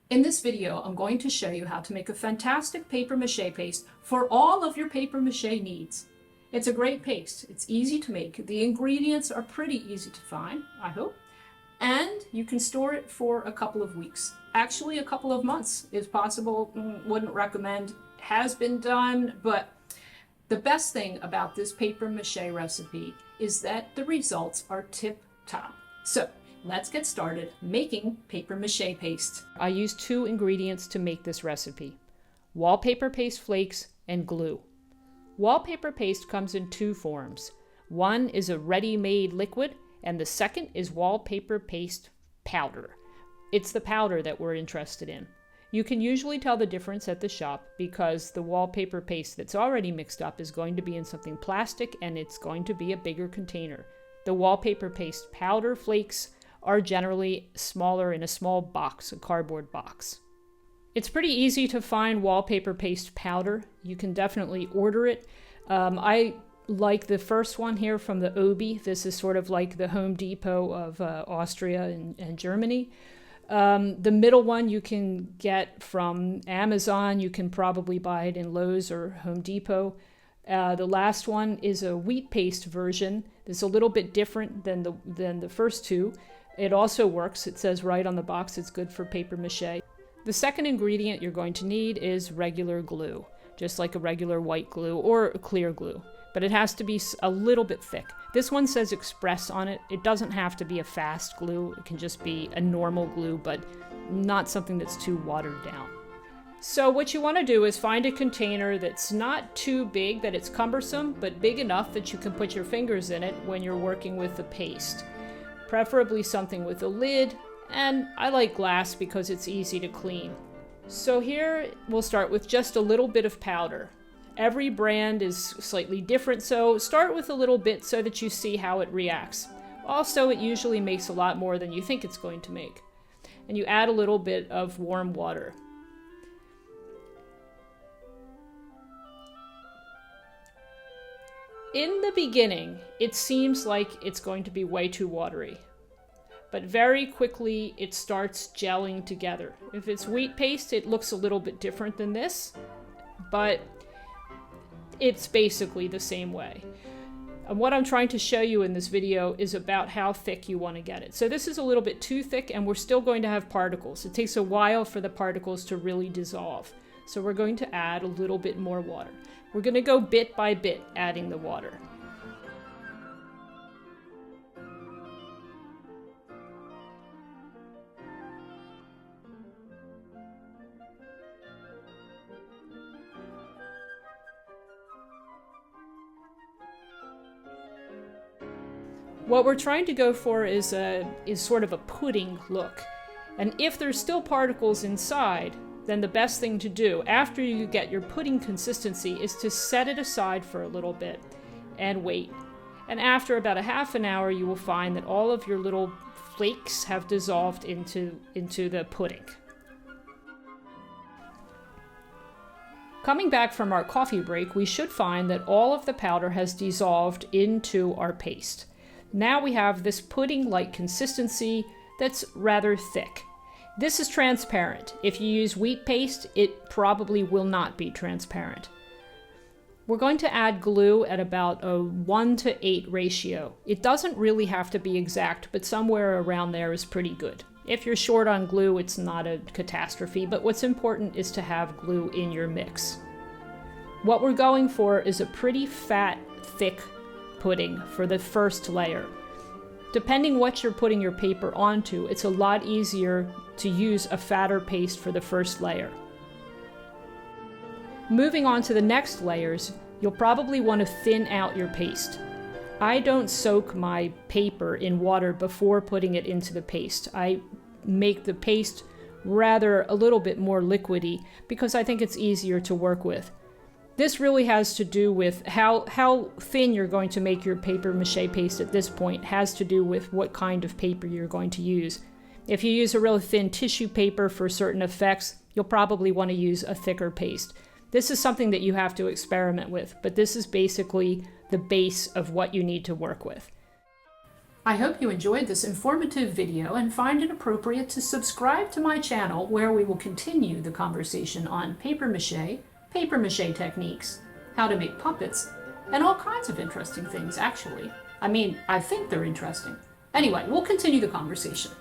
In this video, I'm going to show you how to make a fantastic papier-mâché paste for all of your papier-mâché needs. It's a great paste. It's easy to make. The ingredients are pretty easy to find, I hope. And you can store it for a couple of weeks. Actually, a couple of months is possible. Wouldn't recommend. Has been done, but the best thing about this papier-mâché recipe is that the results are tip-top. So, let's get started making papier-mâché paste. I used 2 ingredients to make this recipe: wallpaper paste flakes and glue. Wallpaper paste comes in 2 forms. One is a ready-made liquid, and the second is wallpaper paste powder. It's the powder that we're interested in. You can usually tell the difference at the shop because the wallpaper paste that's already mixed up is going to be in something plastic and it's going to be a bigger container. The wallpaper paste powder flakes are generally smaller in a small box, a cardboard box. It's pretty easy to find wallpaper paste powder. You can definitely order it. I like the first one here from the Obi. This is sort of like the Home Depot of Austria and Germany. The middle one you can get from Amazon. You can probably buy it in Lowe's or Home Depot. The last one is a wheat paste version. It's a little bit different than the first 2. It also works. It says right on the box it's good for papier-mâché. The second ingredient you're going to need is regular glue, just like a regular white glue or a clear glue, but it has to be a little bit thick. This one says Express on it. It doesn't have to be a fast glue. It can just be a normal glue, but not something that's too watered down. So what you want to do is find a container that's not too big that it's cumbersome, but big enough that you can put your fingers in it when you're working with the paste. Preferably something with a lid, and I like glass because it's easy to clean. So here we'll start with just a little bit of powder. Every brand is slightly different, so start with a little bit so that you see how it reacts. Also, it usually makes a lot more than you think it's going to make. And you add a little bit of warm water. In the beginning, it seems like it's going to be way too watery, but very quickly it starts gelling together. If it's wheat paste, it looks a little bit different than this, but it's basically the same way. And what I'm trying to show you in this video is about how thick you want to get it. So this is a little bit too thick, and we're still going to have particles. It takes a while for the particles to really dissolve. So we're going to add a little bit more water. We're going to go bit by bit adding the water. What we're trying to go for is sort of a pudding look. And if there's still particles inside, then the best thing to do after you get your pudding consistency is to set it aside for a little bit and wait. And after about a half an hour, you will find that all of your little flakes have dissolved into the pudding. Coming back from our coffee break, we should find that all of the powder has dissolved into our paste. Now we have this pudding-like consistency that's rather thick. This is transparent. If you use wheat paste, it probably will not be transparent. We're going to add glue at about a 1:8 ratio. It doesn't really have to be exact, but somewhere around there is pretty good. If you're short on glue, it's not a catastrophe, but what's important is to have glue in your mix. What we're going for is a pretty fat, thick pudding for the first layer. Depending what you're putting your paper onto, it's a lot easier to use a fatter paste for the first layer. Moving on to the next layers, you'll probably want to thin out your paste. I don't soak my paper in water before putting it into the paste. I make the paste rather a little bit more liquidy because I think it's easier to work with. This really has to do with how thin you're going to make your papier-mâché paste at this point. Has to do with what kind of paper you're going to use. If you use a really thin tissue paper for certain effects, you'll probably want to use a thicker paste. This is something that you have to experiment with, but this is basically the base of what you need to work with. I hope you enjoyed this informative video and find it appropriate to subscribe to my channel, where we will continue the conversation on papier-mâché techniques, how to make puppets, and all kinds of interesting things, actually. I mean, I think they're interesting. Anyway, we'll continue the conversation.